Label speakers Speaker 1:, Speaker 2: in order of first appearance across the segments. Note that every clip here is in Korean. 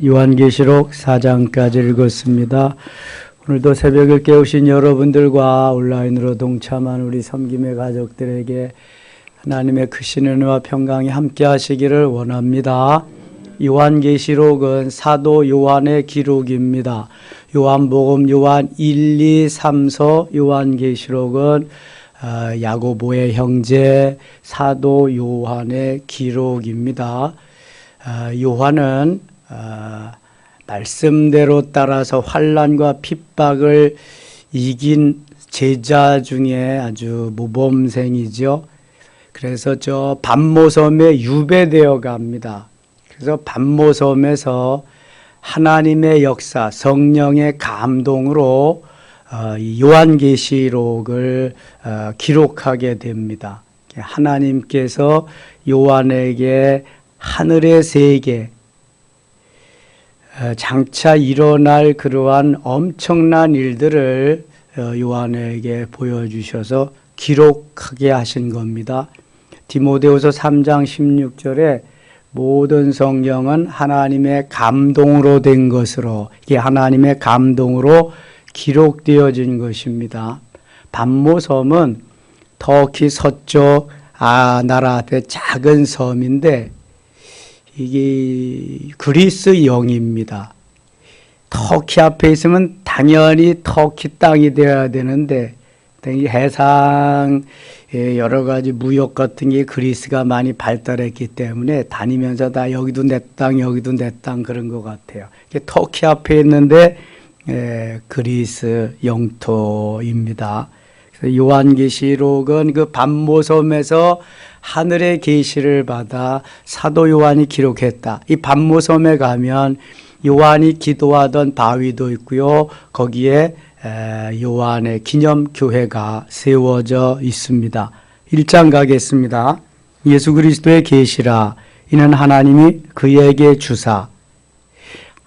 Speaker 1: 요한계시록 4장까지 읽었습니다. 오늘도 새벽을 깨우신 여러분들과 온라인으로 동참한 우리 섬김의 가족들에게 하나님의 크신 은혜와 평강이 함께 하시기를 원합니다. 요한계시록은 사도 요한의 기록입니다. 요한복음, 요한 1, 2, 3서, 요한계시록은 야고보의 형제 사도 요한의 기록입니다. 요한은 말씀대로 따라서 환난과 핍박을 이긴 제자 중에 아주 모범생이죠. 그래서 저 반모섬에 유배되어 갑니다. 그래서 반모섬에서 하나님의 역사, 성령의 감동으로 요한계시록을 기록하게 됩니다. 하나님께서 요한에게 하늘의 세계, 장차 일어날 그러한 엄청난 일들을 요한에게 보여주셔서 기록하게 하신 겁니다. 디모데후서 3장 16절에 모든 성경은 하나님의 감동으로 된 것으로, 이게 하나님의 감동으로 기록되어진 것입니다. 반모섬은 터키 서쪽 나라 앞에 작은 섬인데 이게 그리스 영입니다. 터키 앞에 있으면 당연히 터키 땅이 되어야 되는데 해상 여러 가지 무역 같은 게 그리스가 많이 발달했기 때문에 다니면서 다 여기도 내 땅, 여기도 내 땅 그런 것 같아요. 터키 앞에 있는데 그리스 영토입니다. 그래서 요한계시록은 그 반모섬에서 하늘의 계시를 받아 사도 요한이 기록했다. 이 반모섬에 가면 요한이 기도하던 바위도 있고요. 거기에 요한의 기념교회가 세워져 있습니다. 1장 가겠습니다. 예수 그리스도의 계시라. 이는 하나님이 그에게 주사.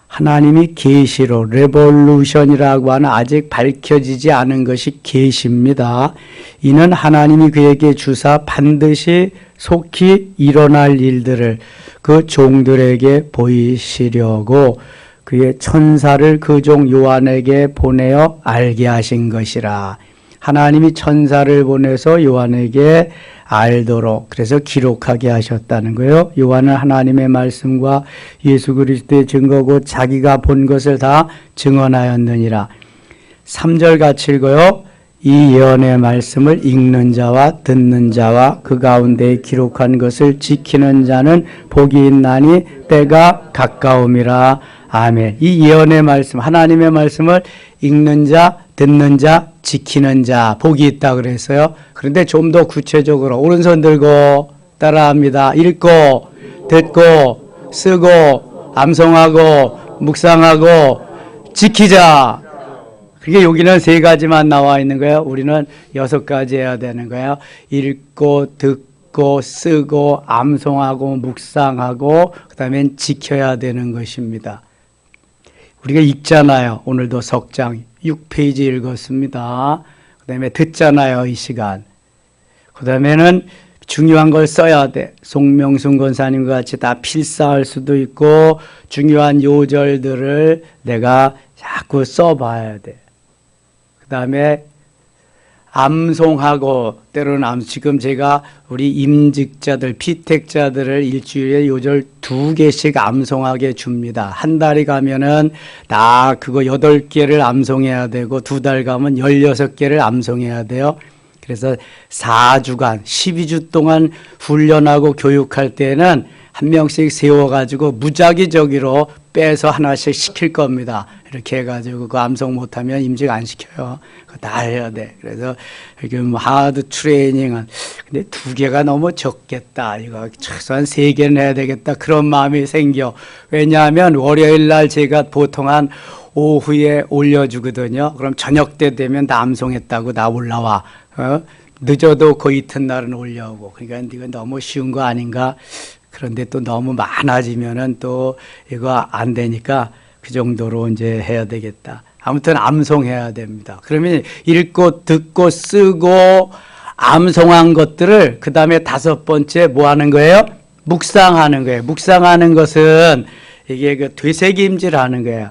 Speaker 1: 하나님이 계시로 레볼루션이라고 하는 아직 밝혀지지 않은 것이 계시입니다. 이는 하나님이 그에게 주사 반드시 속히 일어날 일들을 그 종들에게 보이시려고 그의 천사를 그 종 요한에게 보내어 알게 하신 것이라. 하나님이 천사를 보내서 요한에게 알도록 그래서 기록하게 하셨다는 거예요. 요한은 하나님의 말씀과 예수 그리스도의 증거고 자기가 본 것을 다 증언하였느니라. 3절 같이 읽어요. 이 예언의 말씀을 읽는 자와 듣는 자와 그 가운데 기록한 것을 지키는 자는 복이 있나니 때가 가까움이라. 아멘. 이 예언의 말씀, 하나님의 말씀을 읽는 자, 듣는 자, 지키는 자, 복이 있다 그랬어요. 그런데 좀 더 구체적으로 오른손 들고 따라합니다. 읽고, 듣고, 쓰고, 암송하고, 묵상하고, 지키자. 그게 여기는 3가지만 나와 있는 거예요. 우리는 6가지 해야 되는 거예요. 읽고, 듣고, 쓰고, 암송하고, 묵상하고, 그 다음엔 지켜야 되는 것입니다. 우리가 읽잖아요. 오늘도 석장 6페이지 읽었습니다. 그 다음에 듣잖아요. 이 시간. 그 다음에는 중요한 걸 써야 돼. 송명순 권사님과 같이 다 필사할 수도 있고 중요한 요절들을 내가 자꾸 써봐야 돼. 그 다음에 암송하고 때로는 지금 제가 우리 임직자들, 피택자들을 일주일에 요절 2개씩 암송하게 줍니다. 한 달이 가면은 다 그거 8개를 암송해야 되고 2달 가면 16개를 암송해야 돼요. 그래서 4주간, 12주 동안 훈련하고 교육할 때는 한 명씩 세워가지고 무작위적으로 빼서 하나씩 시킬 겁니다. 이렇게 해가지고 그 암송 못하면 임직 안 시켜요. 그거 다 해야 돼. 그래서 이렇게 하드 트레이닝은 근데 2개가 너무 적겠다. 이거 최소한 3개는 해야 되겠다. 그런 마음이 생겨. 왜냐하면 월요일 날 제가 보통 한 오후에 올려주거든요. 그럼 저녁 때 되면 다 암송했다고 나 올라와. 늦어도 그 이튿날은 올려오고. 그러니까 이거 너무 쉬운 거 아닌가? 그런데 또 너무 많아지면은 또 이거 안 되니까 그 정도로 이제 해야 되겠다. 아무튼 암송해야 됩니다. 그러면 읽고 듣고 쓰고 암송한 것들을 그 다음에 5번째 뭐 하는 거예요? 묵상하는 거예요. 묵상하는 것은 이게 그 되새김질하는 거예요.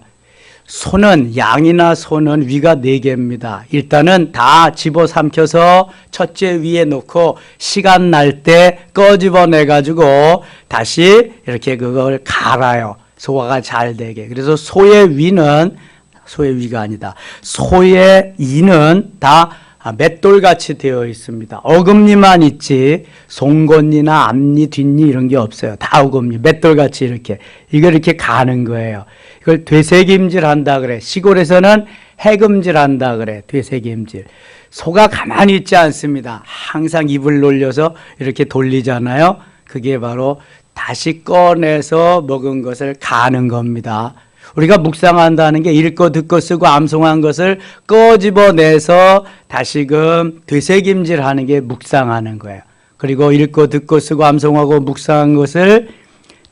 Speaker 1: 소는, 양이나 소는 위가 4개입니다. 일단은 다 집어삼켜서 첫째 위에 놓고 시간 날 때 꺼집어내가지고 다시 이렇게 그걸 갈아요. 소화가 잘 되게. 그래서 소의 위가 아니다. 소의 이는 다 맷돌같이 되어 있습니다. 어금니만 있지 송곳니나 앞니, 뒷니 이런 게 없어요. 다 어금니, 맷돌같이 이렇게. 이걸 이렇게 가는 거예요. 이걸 되새김질 한다 그래. 시골에서는 해금질 한다 그래. 되새김질. 소가 가만히 있지 않습니다. 항상 입을 놀려서 이렇게 돌리잖아요. 그게 바로 다시 꺼내서 먹은 것을 가는 겁니다. 우리가 묵상한다는 게 읽고 듣고 쓰고 암송한 것을 꺼집어내서 다시금 되새김질하는 게 묵상하는 거예요. 그리고 읽고 듣고 쓰고 암송하고 묵상한 것을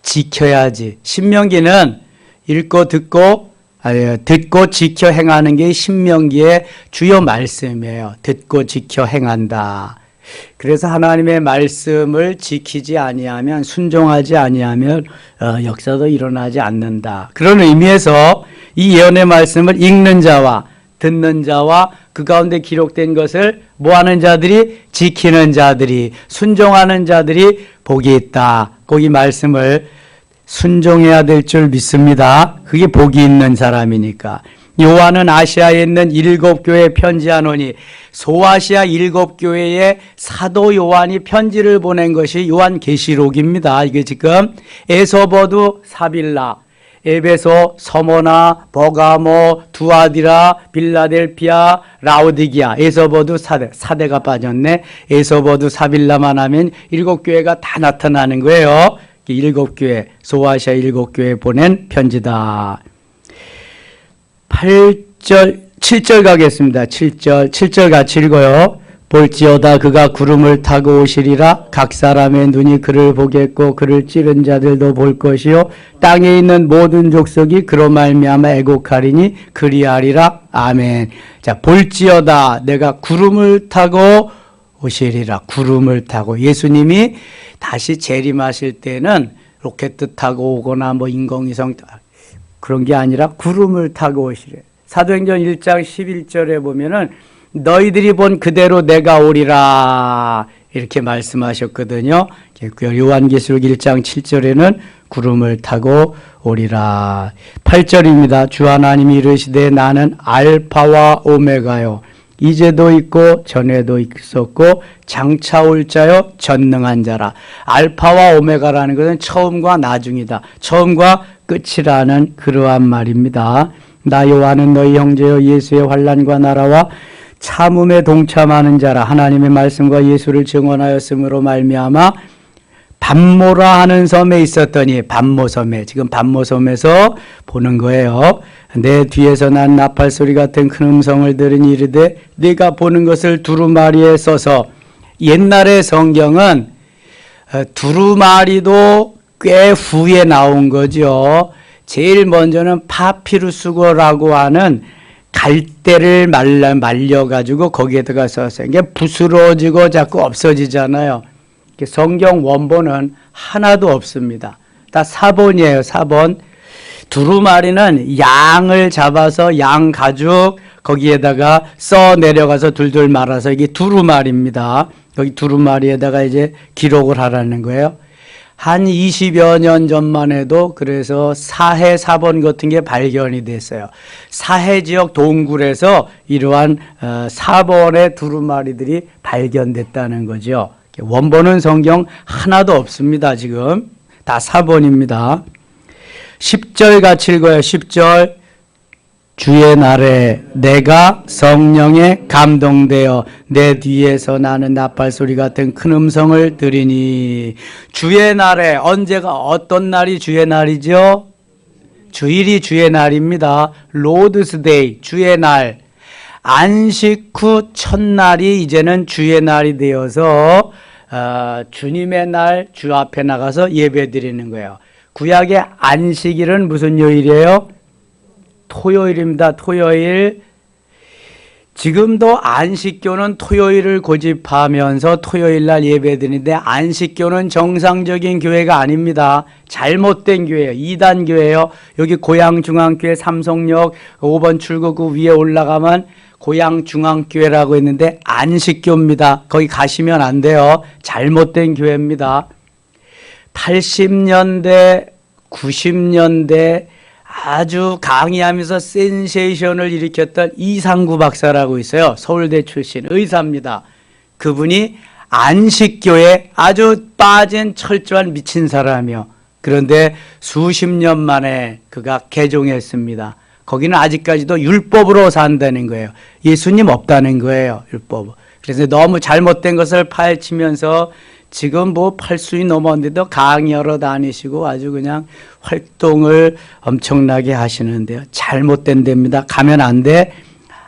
Speaker 1: 지켜야지. 신명기는 읽고 듣고 지켜 행하는 게 신명기의 주요 말씀이에요. 듣고 지켜 행한다. 그래서 하나님의 말씀을 지키지 아니하면, 순종하지 아니하면 역사도 일어나지 않는다. 그런 의미에서 이 예언의 말씀을 읽는 자와 듣는 자와 그 가운데 기록된 것을 뭐하는 자들이, 지키는 자들이, 순종하는 자들이 복이 있다. 거기 말씀을 순종해야 될 줄 믿습니다. 그게 복이 있는 사람이니까. 요한은 아시아에 있는 7교회에 편지하노니, 소아시아 7교회에 사도 요한이 편지를 보낸 것이 요한계시록입니다. 이게 지금 에소버두, 사빌라, 에베소, 서모나, 버가모, 두아디라, 빌라델피아, 라오디기아, 에소버두, 사대가 빠졌네. 에소버두, 사빌라만 하면 7교회가 다 나타나는 거예요. 7교회, 소아시아 7교회에 보낸 편지다. 7절 가겠습니다. 7절 같이 읽어요. 볼지어다 그가 구름을 타고 오시리라. 각 사람의 눈이 그를 보겠고 그를 찌른 자들도 볼 것이요 땅에 있는 모든 족속이 그로 말미암아 애곡하리니 그리하리라. 아멘. 자, 볼지어다 내가 구름을 타고 오시리라. 구름을 타고. 예수님이 다시 재림하실 때는 로켓 타고 오거나 뭐 인공위성 그런 게 아니라 구름을 타고 오시래. 사도행전 1장 11절에 보면은 너희들이 본 그대로 내가 오리라 이렇게 말씀하셨거든요. 요한계시록 1장 7절에는 구름을 타고 오리라. 8절입니다. 주 하나님이 이르시되 나는 알파와 오메가요. 이제도 있고 전에도 있었고 장차 올 자요 전능한 자라. 알파와 오메가라는 것은 처음과 나중이다. 처음과 끝이라는 그러한 말입니다. 나 요한은 너희 형제여 예수의 환난과 나라와 참음에 동참하는 자라. 하나님의 말씀과 예수를 증언하였으므로 말미암아 밤모라 하는 섬에 있었더니, 밤모섬에, 지금 밤모섬에서 보는 거예요. 내 뒤에서 난 나팔 소리 같은 큰 음성을 들으니 이르되 네가 보는 것을 두루마리에 써서. 옛날의 성경은 두루마리도 꽤 후에 나온 거죠. 제일 먼저는 파피루스고라고 하는 갈대를 말려가지고 거기에다가 썼어요. 이게 부스러지고 자꾸 없어지잖아요. 성경 원본은 하나도 없습니다. 다 사본이에요, 사본. 두루마리는 양을 잡아서 양 가죽 거기에다가 써 내려가서 둘둘 말아서 이게 두루마리입니다. 여기 두루마리에다가 이제 기록을 하라는 거예요. 한 20여 년 전만 해도 그래서 사해 사본 같은 게 발견이 됐어요. 사해 지역 동굴에서 이러한 사본의 두루마리들이 발견됐다는 거죠. 원본은 성경 하나도 없습니다. 지금 다 사본입니다. 10절 같이 읽어요. 10절. 주의 날에 내가 성령에 감동되어 내 뒤에서 나는 나팔 소리 같은 큰 음성을 들으니. 주의 날에, 언제가, 어떤 날이 주의 날이죠? 주일이 주의 날입니다. 로드스 데이, 주의 날. 안식 후 첫날이 이제는 주의 날이 되어서 주님의 날, 주 앞에 나가서 예배 드리는 거예요. 구약의 안식일은 무슨 요일이에요? 토요일입니다. 토요일. 지금도 안식교는 토요일을 고집하면서 토요일 날 예배드리는데 안식교는 정상적인 교회가 아닙니다. 잘못된 교회예요. 이단 교회예요. 여기 고양중앙교회 삼성역 5번 출구구 위에 올라가면 고양중앙교회라고 있는데 안식교입니다. 거기 가시면 안 돼요. 잘못된 교회입니다. 80년대, 90년대 아주 강의하면서 센세이션을 일으켰던 이상구 박사라고 있어요. 서울대 출신 의사입니다. 그분이 안식교에 아주 빠진 철저한 미친 사람이요. 그런데 수십 년 만에 그가 개종했습니다. 거기는 아직까지도 율법으로 산다는 거예요. 예수님 없다는 거예요. 율법. 그래서 너무 잘못된 것을 파헤치면서 지금 뭐 80이 넘었는데도 강의하러 다니시고 아주 그냥 활동을 엄청나게 하시는데요. 잘못된 데입니다. 가면 안 돼.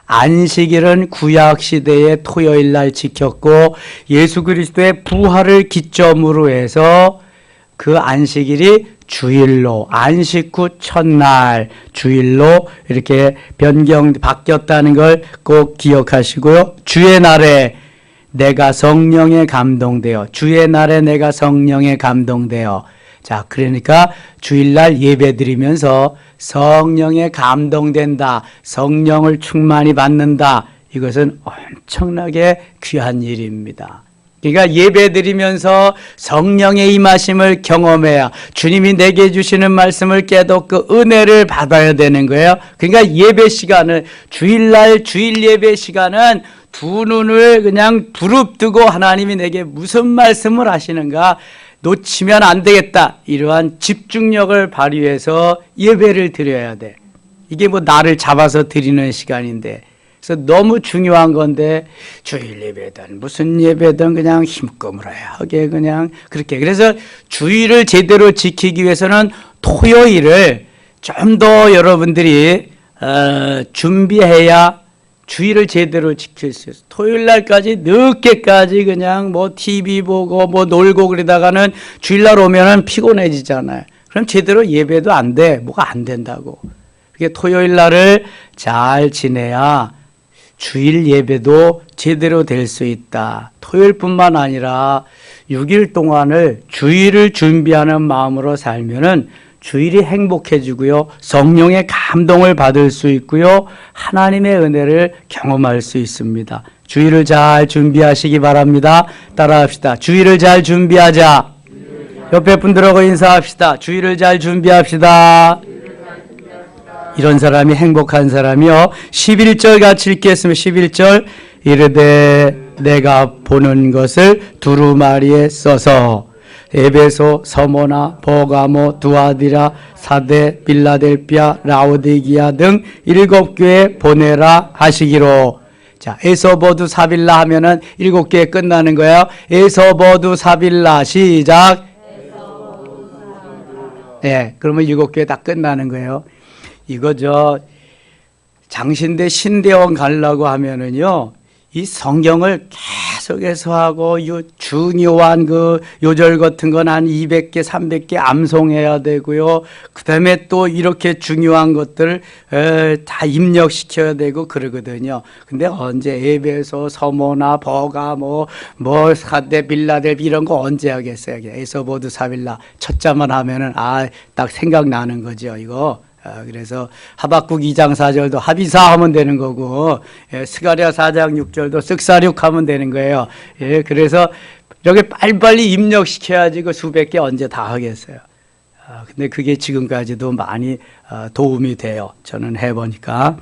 Speaker 1: 안식일은 구약시대의 토요일 날 지켰고 예수 그리스도의 부활을 기점으로 해서 그 안식일이 주일로 안식 후 첫날 주일로 이렇게 바뀌었다는 걸 꼭 기억하시고요. 주의 날에 내가 성령에 감동되어 주의 날에 내가 성령에 감동되어 자 그러니까 주일날 예배드리면서 성령에 감동된다. 성령을 충만히 받는다. 이것은 엄청나게 귀한 일입니다. 그러니까 예배드리면서 성령의 임하심을 경험해야 주님이 내게 주시는 말씀을 깨닫고 은혜를 받아야 되는 거예요. 그러니까 예배 시간은 주일날 주일 예배 시간은 두 눈을 그냥 부릅뜨고 하나님이 내게 무슨 말씀을 하시는가 놓치면 안 되겠다. 이러한 집중력을 발휘해서 예배를 드려야 돼. 이게 뭐 나를 잡아서 드리는 시간인데 그래서 너무 중요한 건데 주일 예배든 무슨 예배든 그냥 힘꺼물어야하게 그냥 그렇게 그래서 주일을 제대로 지키기 위해서는 토요일을 좀 더 여러분들이 준비해야 주일을 제대로 지킬 수 있어요. 토요일 날까지 늦게까지 그냥 뭐 TV 보고 뭐 놀고 그러다가는 주일날 오면은 피곤해지잖아요. 그럼 제대로 예배도 안 돼. 뭐가 안 된다고. 그게 토요일 날을 잘 지내야 주일 예배도 제대로 될 수 있다. 토요일뿐만 아니라 6일 동안을 주일을 준비하는 마음으로 살면은 주일이 행복해지고요. 성령의 감동을 받을 수 있고요. 하나님의 은혜를 경험할 수 있습니다. 주일을 잘 준비하시기 바랍니다. 따라합시다. 주일을 잘 준비하자. 옆에 분들하고 인사합시다. 주일을 잘 준비합시다. 이런 사람이 행복한 사람이요. 11절 같이 읽겠습니다. 11절 이르되 내가 보는 것을 두루마리에 써서 에베소, 서모나, 버가모, 두아디라, 사데, 빌라델피아, 라오디기아 등 7교회에 보내라 하시기로. 자, 에서버두 사빌라 하면은 7교회 끝나는 거예요. 에서버두 사빌라 시작. 네, 그러면 7교회 다 끝나는 거예요. 이거 장신대 신대원 가려고 하면은요. 이 성경을 계속해서 하고 중요한 그 요절 같은 건 한 200개, 300개 암송해야 되고요. 그다음에 또 이렇게 중요한 것들을 다 입력시켜야 되고 그러거든요. 근데 언제 에베소, 서모나, 버가 뭐 사데, 빌라델 이런 거 언제 하겠어요? 에서보드 사빌라 첫 자만 하면은 딱 생각나는 거죠. 이거. 그래서 하박국 2장 4절도 합의사 하면 되는 거고 스가랴 4장 6절도 쓱사륙 하면 되는 거예요. 그래서 이렇게 빨리빨리 입력시켜야지 그 수백 개 언제 다 하겠어요. 근데 그게 지금까지도 많이 도움이 돼요. 저는 해보니까.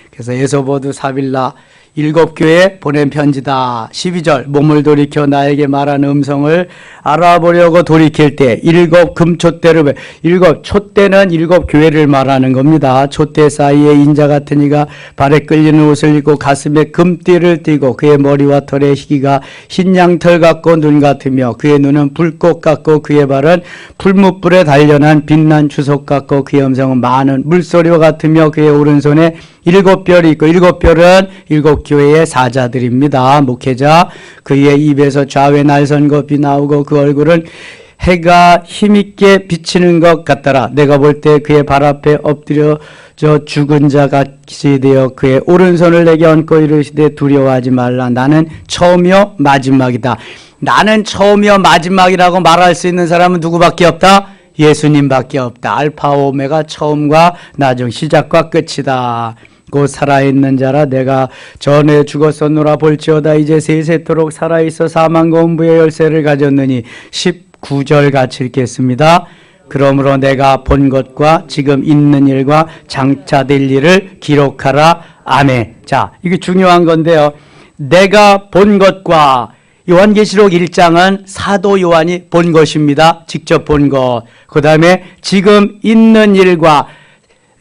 Speaker 1: 그래서 에서보드 사빌라 7교회에 보낸 편지다. 12절 몸을 돌이켜 나에게 말한 음성을 알아보려고 돌이킬 때 7 금촛대를 7 촛대는 7교회를 말하는 겁니다. 촛대 사이에 인자 같은 이가 발에 끌리는 옷을 입고 가슴에 금띠를 띠고 그의 머리와 털의 희기가 흰 양털 같고 눈 같으며 그의 눈은 불꽃 같고 그의 발은 풀무불에 단련한 빛난 주석 같고 그의 음성은 많은 물소리와 같으며 그의 오른손에 7별이 있고 7별은 7교회의 사자들입니다. 목회자 그의 입에서 좌회 날선 것이 나오고 그 얼굴은 해가 힘있게 비치는 것 같더라. 내가 볼 때 그의 발 앞에 엎드려져 죽은 자 같이 되어 그의 오른손을 내게 얹고 이르시되 두려워하지 말라. 나는 처음이요 마지막이다. 나는 처음이요 마지막이라고 말할 수 있는 사람은 누구밖에 없다? 예수님밖에 없다. 알파 오메가, 처음과 나중, 시작과 끝이다. 곧 살아있는 자라. 내가 전에 죽었었노라. 볼지어다 이제 세세토록 살아있어 사망과 음부의 열쇠를 가졌느니. 19절 같이 읽겠습니다. 그러므로 내가 본 것과 지금 있는 일과 장차될 일을 기록하라. 아멘. 자, 이게 중요한 건데요. 내가 본 것과, 요한계시록 1장은 사도 요한이 본 것입니다. 직접 본 것. 그 다음에 지금 있는 일과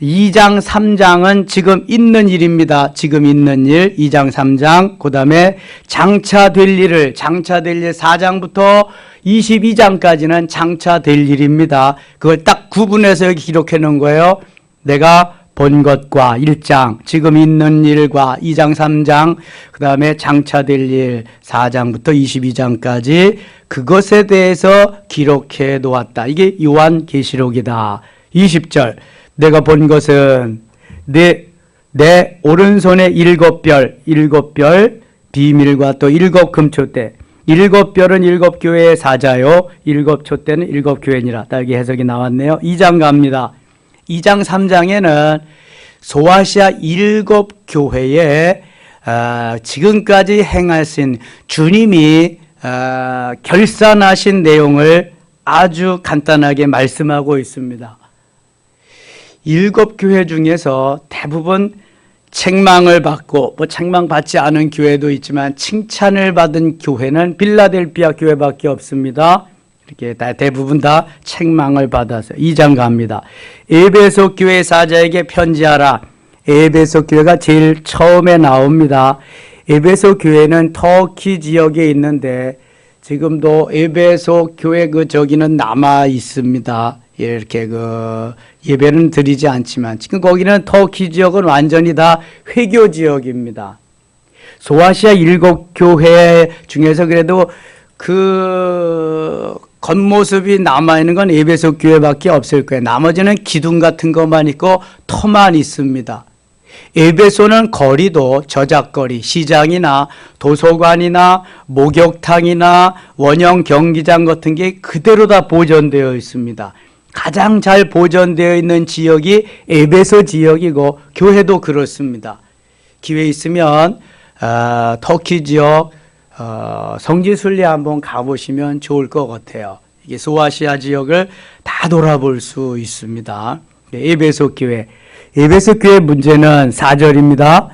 Speaker 1: 2장 3장은 지금 있는 일입니다. 지금 있는 일 2장 3장. 그 다음에 장차될 일 4장부터 22장까지는 장차될 일입니다. 그걸 딱 구분해서 여기 기록해 놓은 거예요. 내가 본 것과 1장, 지금 있는 일과 2장 3장, 그 다음에 장차될 일 4장부터 22장까지 그것에 대해서 기록해 놓았다. 이게 요한계시록이다. 20절. 내가 본 것은 내 오른손에 7별 비밀과 또 7금초대. 7별은 7교회의 사자요. 7촛대는 7교회니라. 여기 해석이 나왔네요. 2장 갑니다. 2장 3장에는 소아시아 7교회에 지금까지 행하신 주님이 결산하신 내용을 아주 간단하게 말씀하고 있습니다. 7교회 중에서 대부분 책망을 받고, 책망받지 않은 교회도 있지만 칭찬을 받은 교회는 빌라델피아 교회밖에 없습니다. 이렇게 대부분 다 책망을 받아서 2장 갑니다. 에베소 교회 사자에게 편지하라. 에베소 교회가 제일 처음에 나옵니다. 에베소 교회는 터키 지역에 있는데 지금도 에베소 교회 저기는 남아 있습니다. 이렇게 예배는 드리지 않지만 지금 거기는 터키 지역은 완전히 다 회교 지역입니다. 소아시아 7교회 중에서 그래도 겉모습이 남아있는 건 에베소 교회밖에 없을 거예요. 나머지는 기둥 같은 것만 있고 터만 있습니다. 에베소는 거리도 저작거리, 시장이나 도서관이나 목욕탕이나 원형 경기장 같은 게 그대로 다 보존되어 있습니다. 가장 잘 보존되어 있는 지역이 에베소 지역이고 교회도 그렇습니다. 기회 있으면 터키 지역 성지순례 한번 가보시면 좋을 것 같아요. 이게 소아시아 지역을 다 돌아볼 수 있습니다. 에베소 교회. 에베소 교회 문제는 4절입니다.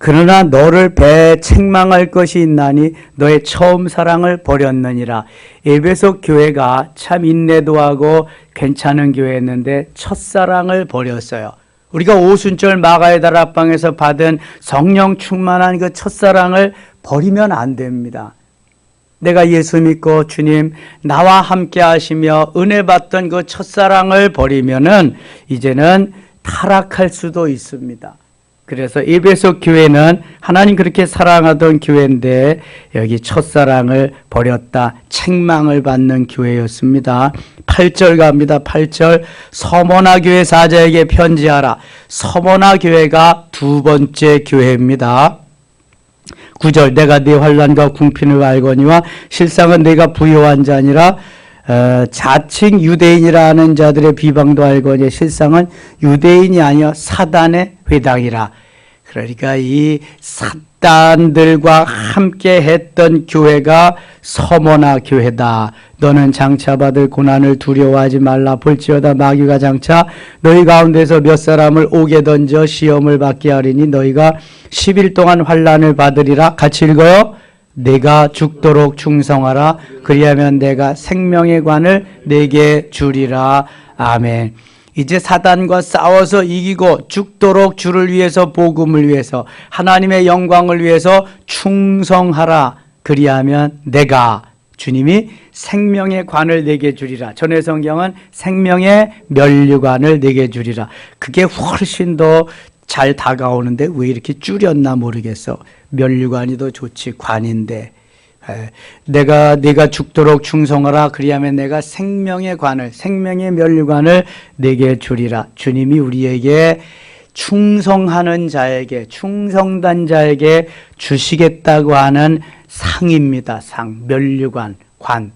Speaker 1: 그러나 너를 배에 책망할 것이 있나니 너의 처음 사랑을 버렸느니라. 에베소 교회가 참 인내도 하고 괜찮은 교회였는데 첫사랑을 버렸어요. 우리가 오순절 마가의 다락방에서 받은 성령 충만한 그 첫사랑을 버리면 안 됩니다. 내가 예수 믿고 주님 나와 함께 하시며 은혜 받던 그 첫사랑을 버리면은 이제는 타락할 수도 있습니다. 그래서 에베소 교회는 하나님 그렇게 사랑하던 교회인데 여기 첫사랑을 버렸다. 책망을 받는 교회였습니다. 8절 갑니다. 8절. 서머나 교회 사자에게 편지하라. 서머나 교회가 두 번째 교회입니다. 9절. 내가 네 환난과 궁핍을 알거니와 실상은 네가 부요한 자니라. 자칭 유대인이라 하는 자들의 비방도 알거니 실상은 유대인이 아니여 사단의 회당이라. 그러니까 이 사단들과 함께 했던 교회가 서머나 교회다. 너는 장차받을 고난을 두려워하지 말라. 볼지어다 마귀가 장차 너희 가운데서 몇 사람을 옥에 던져 시험을 받게 하리니 너희가 10일 동안 환난을 받으리라. 같이 읽어요. 내가 죽도록 충성하라. 그리하면 내가 생명의 관을 내게 주리라. 아멘. 이제 사단과 싸워서 이기고 죽도록 주를 위해서 복음을 위해서 하나님의 영광을 위해서 충성하라. 그리하면 내가 주님이 생명의 관을 내게 주리라. 전의 성경은 생명의 면류관을 내게 주리라. 그게 훨씬 더 잘 다가오는데 왜 이렇게 줄였나 모르겠어. 면류관이 더 좋지 관인데 네가 죽도록 충성하라. 그리하면 내가 생명의 관을, 생명의 면류관을 내게 주리라. 주님이 우리에게 충성하는 자에게, 충성단 자에게 주시겠다고 하는 상입니다. 상, 면류관, 관.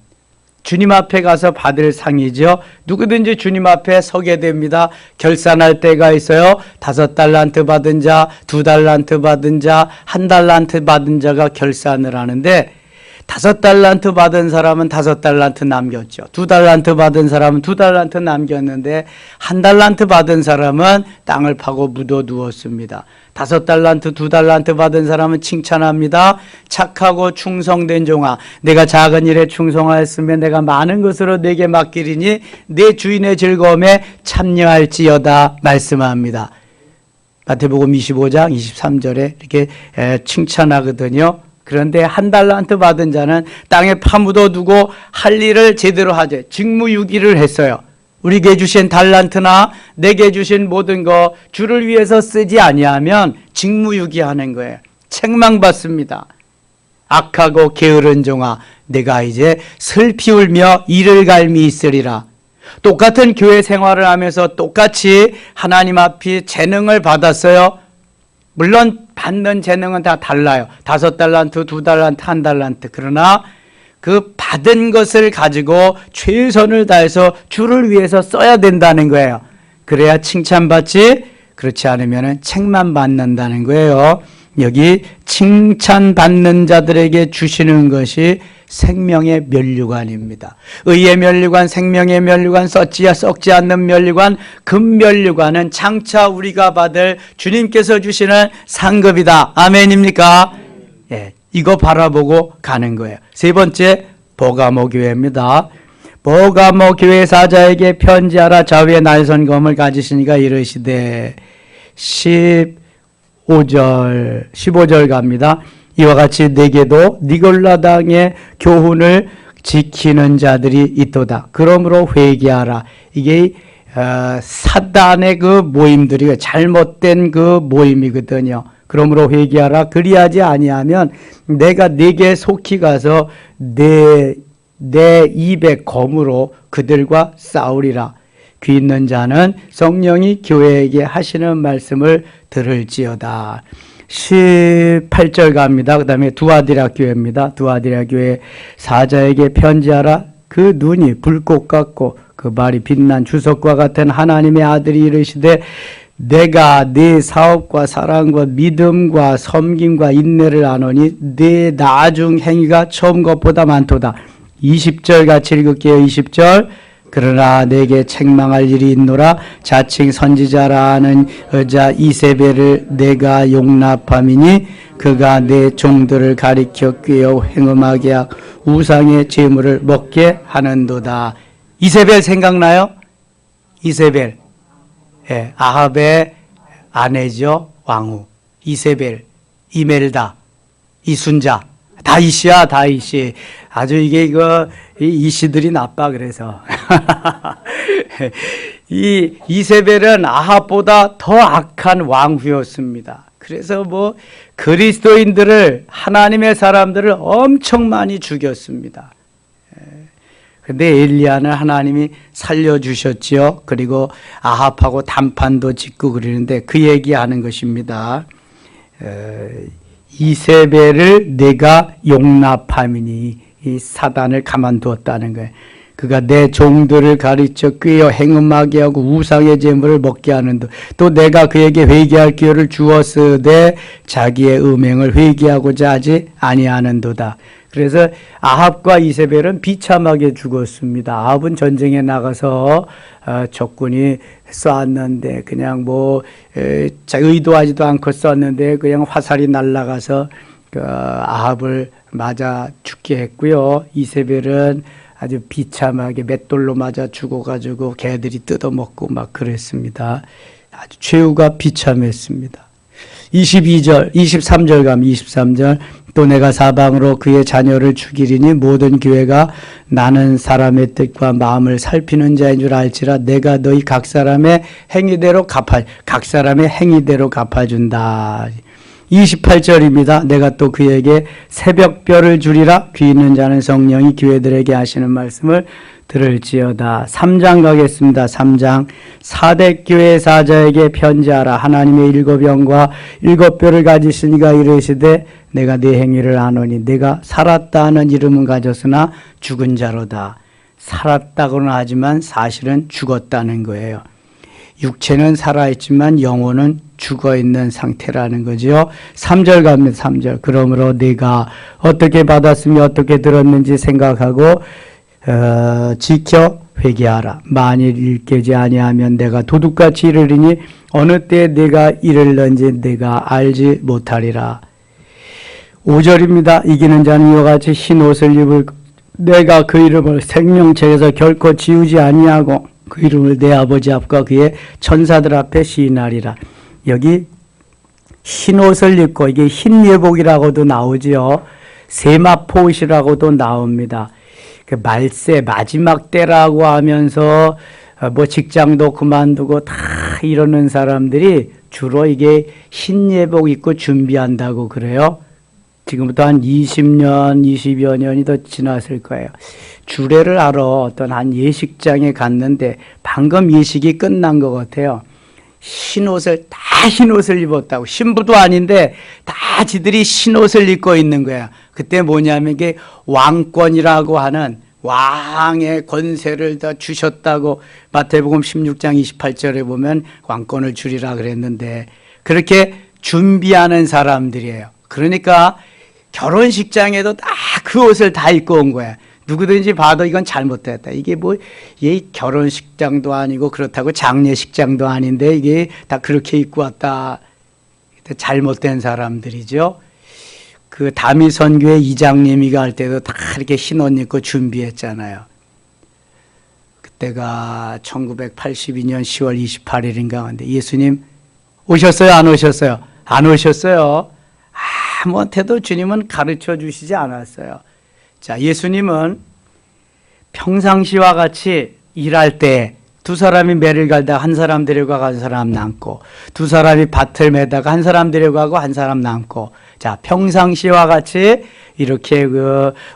Speaker 1: 주님 앞에 가서 받을 상이죠. 누구든지 주님 앞에 서게 됩니다. 결산할 때가 있어요. 5달란트 받은 자, 2달란트 받은 자, 1달란트 받은 자가 결산을 하는데 5달란트 받은 사람은 5달란트 남겼죠. 2달란트 받은 사람은 2달란트 남겼는데 1달란트 받은 사람은 땅을 파고 묻어두었습니다. 5달란트, 2달란트 받은 사람은 칭찬합니다. 착하고 충성된 종아, 내가 작은 일에 충성하였으면 내가 많은 것으로 내게 맡기리니 내 주인의 즐거움에 참여할지어다 말씀합니다. 마태복음 25장 23절에 이렇게 칭찬하거든요. 그런데 1달란트 받은 자는 땅에 파묻어 두고 할 일을 제대로 하되 직무유기를 했어요. 우리에게 주신 달란트나 내게 주신 모든 거 주를 위해서 쓰지 아니하면 직무유기하는 거예요. 책망받습니다. 악하고 게으른 종아, 내가 이제 슬피 울며 이를 갈미 있으리라. 똑같은 교회 생활을 하면서 똑같이 하나님 앞에 재능을 받았어요. 물론 받는 재능은 다 달라요. 5달란트, 2달란트, 1달란트. 그러나 그 받은 것을 가지고 최선을 다해서 주를 위해서 써야 된다는 거예요. 그래야 칭찬받지, 그렇지 않으면 책만 받는다는 거예요. 여기 칭찬받는 자들에게 주시는 것이 생명의 면류관입니다. 의의 면류관, 생명의 면류관, 썩지 않는 면류관, 금면류관은 장차 우리가 받을 주님께서 주시는 상급이다. 아멘입니까? 예, 이거 바라보고 가는 거예요. 세 번째, 버가모 교회입니다. 버가모 교회 사자에게 편지하라. 좌위에 날선 검을 가지시니가 이르시되 15절 갑니다. 이와 같이 내게도 니골라당의 교훈을 지키는 자들이 있도다. 그러므로 회개하라. 이게 사단의 그 모임들이 잘못된 그 모임이거든요. 그러므로 회개하라. 그리하지 아니하면 내가 네게 속히 가서 내 입의 검으로 그들과 싸우리라. 귀 있는 자는 성령이 교회에게 하시는 말씀을 들을지어다. 18절 갑니다. 그 다음에 두아디라 교회입니다. 두아디라 교회 사자에게 편지하라. 그 눈이 불꽃 같고 그 말이 빛난 주석과 같은 하나님의 아들이 이르시되 내가 네 사업과 사랑과 믿음과 섬김과 인내를 아노니 네 나중 행위가 처음 것보다 많도다. 20절 같이 읽을게요. 20절. 그러나 내게 책망할 일이 있노라. 자칭 선지자라 하는 여자 이세벨을 내가 용납함이니 그가 내 종들을 가리켜 꾀어 행음하게 하고 우상의 제물을 먹게 하는도다. 이세벨 생각나요? 이세벨, 예, 아합의 아내죠. 왕후 이세벨, 이멜다, 이순자, 다윗이야. 다윗이 아주 이게 이씨들이 나빠. 그래서 이 이세벨은 아합보다 더 악한 왕후였습니다. 그래서 뭐 그리스도인들을, 하나님의 사람들을 엄청 많이 죽였습니다. 근데 엘리야는 하나님이 살려주셨지요. 그리고 아합하고 단판도 짓고 그러는데 그 얘기하는 것입니다. 이세벨을 내가 용납함이니, 이 사단을 가만두었다는 거예요. 그가 내 종들을 가르쳐 꾀어 행음하게 하고 우상의 제물을 먹게 하는도, 또 내가 그에게 회개할 기회를 주었으되 자기의 음행을 회개하고자 하지 아니하는도다. 그래서 아합과 이세벨은 비참하게 죽었습니다. 아합은 전쟁에 나가서 적군이 쐈는데 그냥 의도하지도 않고 쐈는데 그냥 화살이 날아가서 아합을 맞아 죽게 했고요. 이세벨은 아주 비참하게 맷돌로 맞아 죽어가지고 개들이 뜯어먹고 막 그랬습니다. 아주 최후가 비참했습니다. 22절, 23절 가면 23절. 또 내가 사방으로 그의 자녀를 죽이리니 모든 교회가 나는 사람의 뜻과 마음을 살피는 자인 줄 알지라. 내가 너희 각 사람의 행위대로 갚아준다. 28절입니다. 내가 또 그에게 새벽별을 주리라. 귀 있는 자는 성령이 교회들에게 하시는 말씀을 들을지어다. 3장 가겠습니다. 3장. 사대교회 사자에게 편지하라. 하나님의 일곱 영과 일곱 뼈를 가지시니가 이르시되 내가 네 행위를 아노니 내가 살았다 하는 이름은 가졌으나 죽은 자로다. 살았다고는 하지만 사실은 죽었다는 거예요. 육체는 살아있지만 영혼은 죽어있는 상태라는 거죠. 3절 갑니다. 3절. 그러므로 네가 어떻게 받았으며 어떻게 들었는지 생각하고 지켜 회개하라. 만일 일깨지 아니하면 내가 도둑같이 이르리니 어느 때에 내가 이르는지 내가 알지 못하리라. 5절입니다. 이기는 자는 이와 같이 흰 옷을 입을 내가 그 이름을 생명책에서 결코 지우지 아니하고 그 이름을 내 아버지 앞과 그의 천사들 앞에 시인하리라. 여기 흰 옷을 입고 이게 흰 예복이라고도 나오지요. 세마포옷이라고도 나옵니다. 그 말세 마지막 때라고 하면서 뭐 직장도 그만두고 다 이러는 사람들이 주로 이게 흰 예복 입고 준비한다고 그래요. 지금부터 한 20년, 20여 년이 더 지났을 거예요. 주례를 하러 어떤 한 예식장에 갔는데 방금 예식이 끝난 것 같아요. 다 흰옷을 입었다고. 신부도 아닌데 다 지들이 흰옷을 입고 있는 거야. 그때 뭐냐면 이게 왕권이라고 하는 왕의 권세를 더 주셨다고 마태복음 16장 28절에 보면 왕권을 주리라 그랬는데 그렇게 준비하는 사람들이에요. 그러니까 결혼식장에도 다 그 옷을 다 입고 온 거야. 누구든지 봐도 이건 잘못됐다. 이게 뭐, 이 결혼식장도 아니고 그렇다고 장례식장도 아닌데 이게 다 그렇게 입고 왔다. 잘못된 사람들이죠. 그 다미선교회 이장님이가 할 때도 다 이렇게 흰 옷 입고 준비했잖아요. 그때가 1982년 10월 28일인가 근데 예수님 오셨어요? 안 오셨어요? 안 오셨어요. 아무한테도 주님은 가르쳐 주시지 않았어요. 자, 예수님은 평상시와 같이 일할 때 두 사람이 매를 갈다가 한 사람 데려가고 한 사람 남고 두 사람이 밭을 매다가 한 사람 데려가고 한 사람 남고 자, 평상시와 같이 이렇게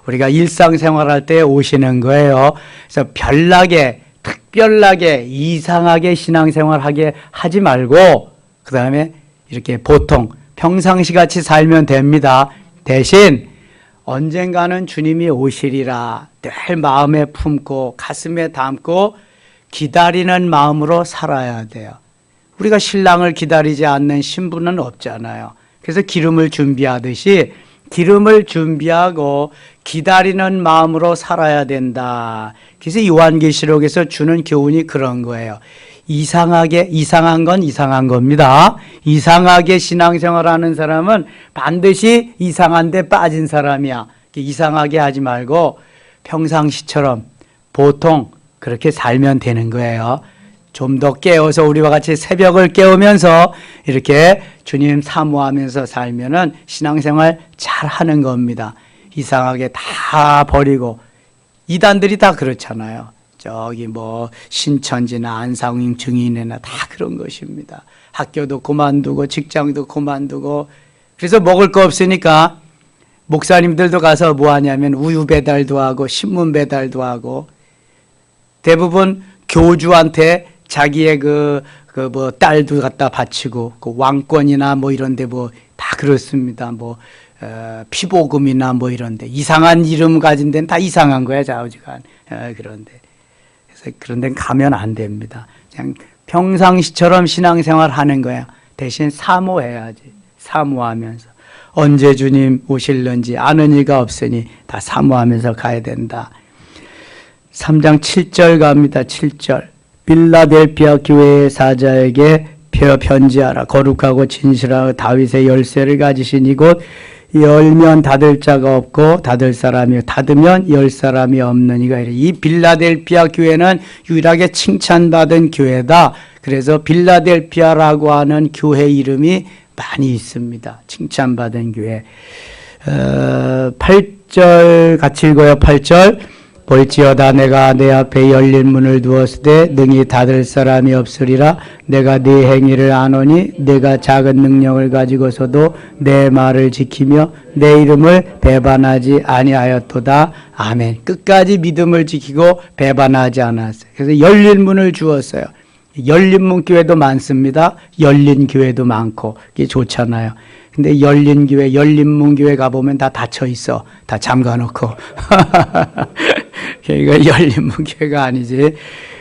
Speaker 1: 우리가 일상생활할 때 오시는 거예요. 그래서 별나게 특별하게 이상하게 신앙생활하게 하지 말고 그 다음에 이렇게 보통 평상시 같이 살면 됩니다. 대신 언젠가는 주님이 오시리라 늘 마음에 품고 가슴에 담고 기다리는 마음으로 살아야 돼요. 우리가 신랑을 기다리지 않는 신부는 없잖아요. 그래서 기름을 준비하듯이 기름을 준비하고 기다리는 마음으로 살아야 된다. 그래서 요한계시록에서 주는 교훈이 그런 거예요. 이상한 건 이상한 겁니다. 이상하게 신앙생활하는 사람은 반드시 이상한 데 빠진 사람이야. 이상하게 하지 말고 평상시처럼 보통 그렇게 살면 되는 거예요. 좀 더 깨워서 우리와 같이 새벽을 깨우면서 이렇게 주님 사모하면서 살면은 신앙생활 잘 하는 겁니다. 이상하게 다 버리고 이단들이 다 그렇잖아요. 저기 뭐 신천지나 안상임 증인회나 다 그런 것입니다. 학교도 그만두고 직장도 그만두고 그래서 먹을 거 없으니까 목사님들도 가서 뭐 하냐면 우유 배달도 하고 신문 배달도 하고 대부분 교주한테 자기의 뭐 딸도 갖다 바치고 그 왕권이나 뭐 이런데 뭐 다 그렇습니다. 뭐 피보금이나 뭐 이런데 이상한 이름 가진 데는 다 이상한 거야 좌우지간 그런데 그래서 그런 데는 가면 안 됩니다. 그냥 평상시처럼 신앙생활 하는 거야. 대신 사모해야지. 사모하면서 언제 주님 오실는지 아는 이가 없으니 다 사모하면서 가야 된다. 3장 7절 갑니다. 7절. 빌라델피아 교회의 사자에게 편지하라. 거룩하고 진실하고 다윗의 열쇠를 가지신 이곳 열면 닫을 자가 없고 닫으면 열 사람이 없느니가. 이 빌라델피아 교회는 유일하게 칭찬받은 교회다. 그래서 빌라델피아라고 하는 교회 이름이 많이 있습니다. 칭찬받은 교회. 8절 같이 읽어요. 8절. 볼지어다 내가 내 앞에 열린 문을 두었으되 능히 닫을 사람이 없으리라. 내가 네 행위를 아노니 내가 작은 능력을 가지고서도 내 말을 지키며 내 이름을 배반하지 아니하였도다. 아멘. 끝까지 믿음을 지키고 배반하지 않았어요. 그래서 열린 문을 주었어요. 열린 문 교회도 많습니다. 열린 교회도 많고 그게 좋잖아요. 근데 열린 교회, 열린 문 교회 가보면 다 닫혀 있어. 다 잠가놓고. 이거 열린 문 교회가 아니지.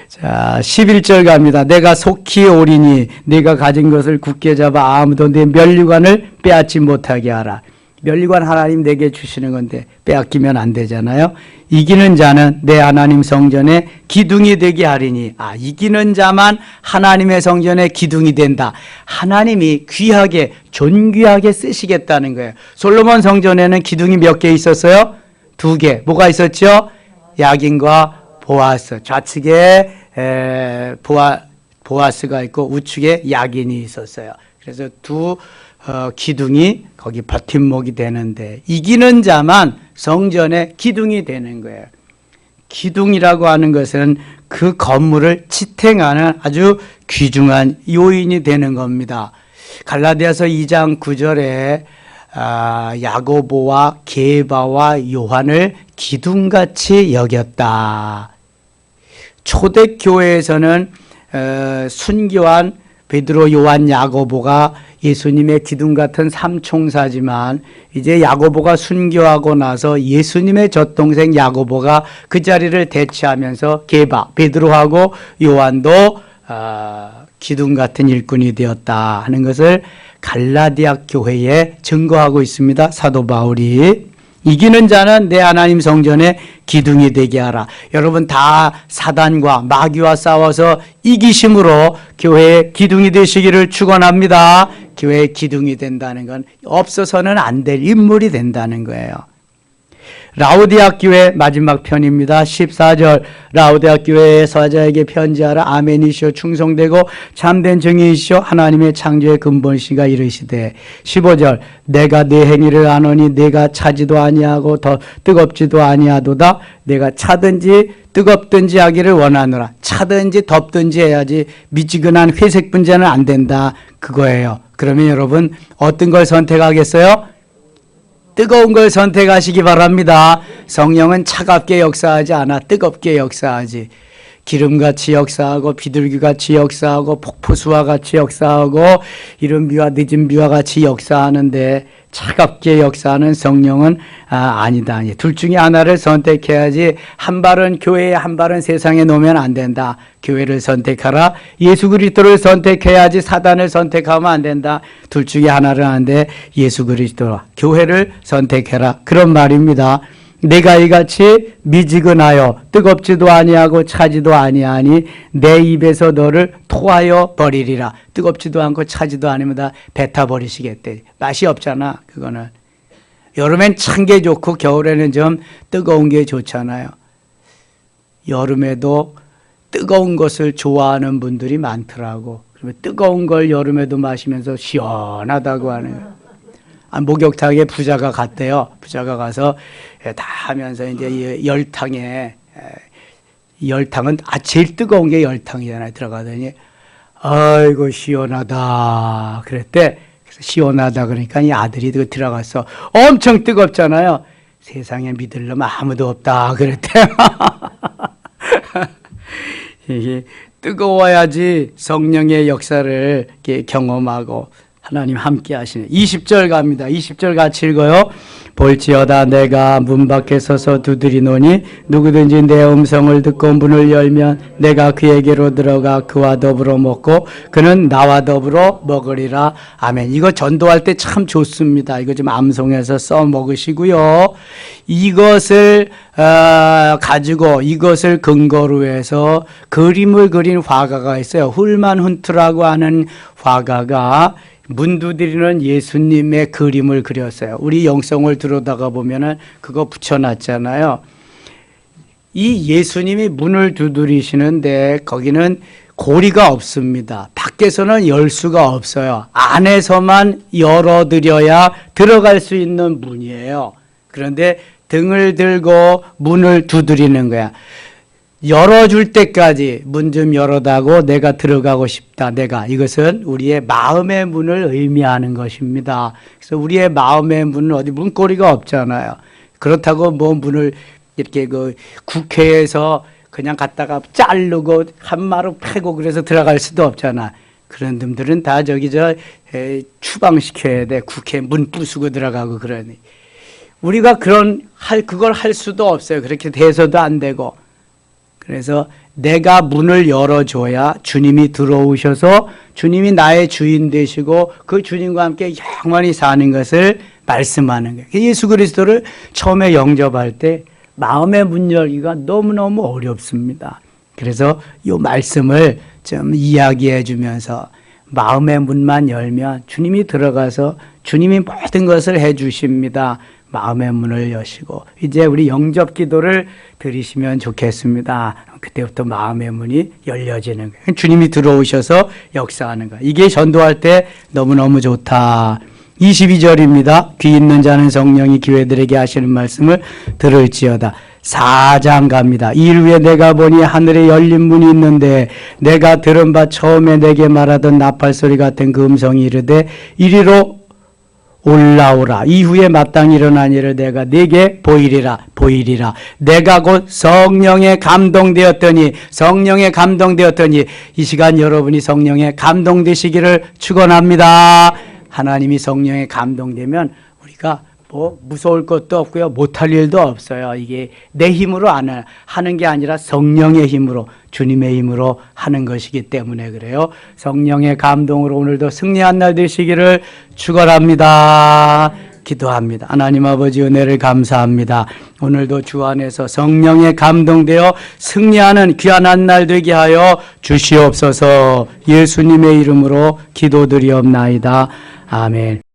Speaker 1: 자, 11절 갑니다. 내가 속히 오리니 네가 가진 것을 굳게 잡아 아무도 내 면류관을 빼앗지 못하게 하라. 면류관 하나님 내게 주시는 건데 빼앗기면 안 되잖아요. 이기는 자는 내 하나님 성전에 기둥이 되게 하리니. 이기는 자만 하나님의 성전에 기둥이 된다. 하나님이 귀하게 존귀하게 쓰시겠다는 거예요. 솔로몬 성전에는 기둥이 몇 개 있었어요? 2개. 뭐가 있었죠? 야긴과 보아스. 좌측에 보아스가 있고 우측에 야긴이 있었어요. 그래서 두 기둥이 거기 버팀목이 되는데 이기는 자만 성전에 기둥이 되는 거예요. 기둥이라고 하는 것은 그 건물을 지탱하는 아주 귀중한 요인이 되는 겁니다. 갈라디아서 2장 9절에 야고보와 게바와 요한을 기둥같이 여겼다. 초대교회에서는 순교한 베드로, 요한, 야고보가 예수님의 기둥 같은 삼총사지만 이제 야고보가 순교하고 나서 예수님의 젖동생 야고보가 그 자리를 대체하면서 게바, 베드로하고 요한도 기둥 같은 일꾼이 되었다 하는 것을 갈라디아 교회에 증거하고 있습니다. 사도 바울이. 이기는 자는 내 하나님 성전에 기둥이 되게 하라. 여러분 다 사단과 마귀와 싸워서 이기심으로 교회의 기둥이 되시기를 축원합니다. 교회의 기둥이 된다는 건 없어서는 안 될 인물이 된다는 거예요. 라오디아 교회 마지막 편입니다. 14절 라오디아 교회의 서자에게 편지하라. 아멘이시오 충성되고 참된 증인이시오 하나님의 창조의 근본시가 이르시되. 15절 내가 네 행위를 아노니 내가 차지도 아니하고 더 뜨겁지도 아니하도다. 내가 차든지 뜨겁든지 하기를 원하노라. 차든지 덥든지 해야지 미지근한 회색 분자는 안 된다 그거예요. 그러면 여러분 어떤 걸 선택하겠어요? 뜨거운 걸 선택하시기 바랍니다. 성령은 차갑게 역사하지 않아 뜨겁게 역사하지. 기름같이 역사하고 비둘기같이 역사하고 폭포수와 같이 역사하고 이른 비와 늦은 비와 같이 역사하는데 차갑게 역사하는 성령은 아니다. 둘 중에 하나를 선택해야지 한 발은 교회에 한 발은 세상에 놓으면 안 된다. 교회를 선택하라. 예수 그리스도를 선택해야지 사단을 선택하면 안 된다. 둘 중에 하나를 하는데 예수 그리스도 교회를 선택해라. 그런 말입니다. 내가 이같이 미지근하여 뜨겁지도 아니하고 차지도 아니하니 내 입에서 너를 토하여 버리리라. 뜨겁지도 않고 차지도 않으면 다 뱉어 버리시겠대. 맛이 없잖아 그거는. 여름엔 찬 게 좋고 겨울에는 좀 뜨거운 게 좋잖아요. 여름에도 뜨거운 것을 좋아하는 분들이 많더라고. 그러면 뜨거운 걸 여름에도 마시면서 시원하다고 하는 거예요. 목욕탕에 부자가 갔대요. 부자가 가서 다 하면서 이제 열탕에, 열탕은 제일 뜨거운 게 열탕이잖아요. 들어가더니 아이고 시원하다 그랬대. 그래서 시원하다 그러니까 이 아들이 들어가서 엄청 뜨겁잖아요. 세상에 믿을 놈 아무도 없다 그랬대. 이게 뜨거워야지 성령의 역사를 이렇게 경험하고 하나님 함께 하시네. 20절 갑니다. 20절 같이 읽어요. 볼지어다 내가 문 밖에 서서 두드리노니 누구든지 내 음성을 듣고 문을 열면 내가 그에게로 들어가 그와 더불어 먹고 그는 나와 더불어 먹으리라. 아멘. 이거 전도할 때 참 좋습니다. 이거 좀 암송해서 써 먹으시고요. 이것을 가지고 이것을 근거로 해서 그림을 그린 화가가 있어요. 훌만 훈트라고 하는 화가가 문 두드리는 예수님의 그림을 그렸어요. 우리 영성을 들여다가 보면은 그거 붙여놨잖아요. 이 예수님이 문을 두드리시는데 거기는 고리가 없습니다. 밖에서는 열 수가 없어요. 안에서만 열어드려야 들어갈 수 있는 문이에요. 그런데 등을 들고 문을 두드리는 거야. 열어줄 때까지 문 좀 열어다고 내가 들어가고 싶다. 이것은 우리의 마음의 문을 의미하는 것입니다. 그래서 우리의 마음의 문은 어디 문고리가 없잖아요. 그렇다고 뭐 문을 이렇게 그 국회에서 그냥 갔다가 자르고 한마로 패고 그래서 들어갈 수도 없잖아. 그런 놈들은 다 추방시켜야 돼. 국회 문 부수고 들어가고 그러니. 우리가 그걸 할 수도 없어요. 그렇게 돼서도 안 되고. 그래서 내가 문을 열어줘야 주님이 들어오셔서 주님이 나의 주인 되시고 그 주님과 함께 영원히 사는 것을 말씀하는 거예요. 예수 그리스도를 처음에 영접할 때 마음의 문 열기가 너무너무 어렵습니다. 그래서 이 말씀을 좀 이야기해 주면서 마음의 문만 열면 주님이 들어가서 주님이 모든 것을 해 주십니다. 마음의 문을 여시고 이제 우리 영접 기도를 드리시면 좋겠습니다. 그때부터 마음의 문이 열려지는 거예요. 주님이 들어오셔서 역사하는 거예요. 이게 전도할 때 너무너무 좋다. 22절입니다. 귀 있는 자는 성령이 교회들에게 하시는 말씀을 들을지어다. 4장 갑니다. 이일 후에 내가 보니 하늘에 열린 문이 있는데 내가 들은 바 처음에 내게 말하던 나팔소리 같은 그 음성이 이르되 이리로 올라오라. 이후에 마땅히 일어난 일을 내가 네게 보이리라. 내가 곧 성령에 감동되었더니 이 시간 여러분이 성령에 감동되시기를 축원합니다. 하나님이 성령에 감동되면 우리가 뭐 무서울 것도 없고요. 못할 일도 없어요. 이게 내 힘으로 하는 게 아니라 성령의 힘으로, 주님의 힘으로 하는 것이기 때문에 그래요. 성령의 감동으로 오늘도 승리한 날 되시기를 축원합니다. 기도합니다. 하나님 아버지 은혜를 감사합니다. 오늘도 주 안에서 성령에 감동되어 승리하는 귀한 한 날 되게 하여 주시옵소서. 예수님의 이름으로 기도드리옵나이다. 아멘.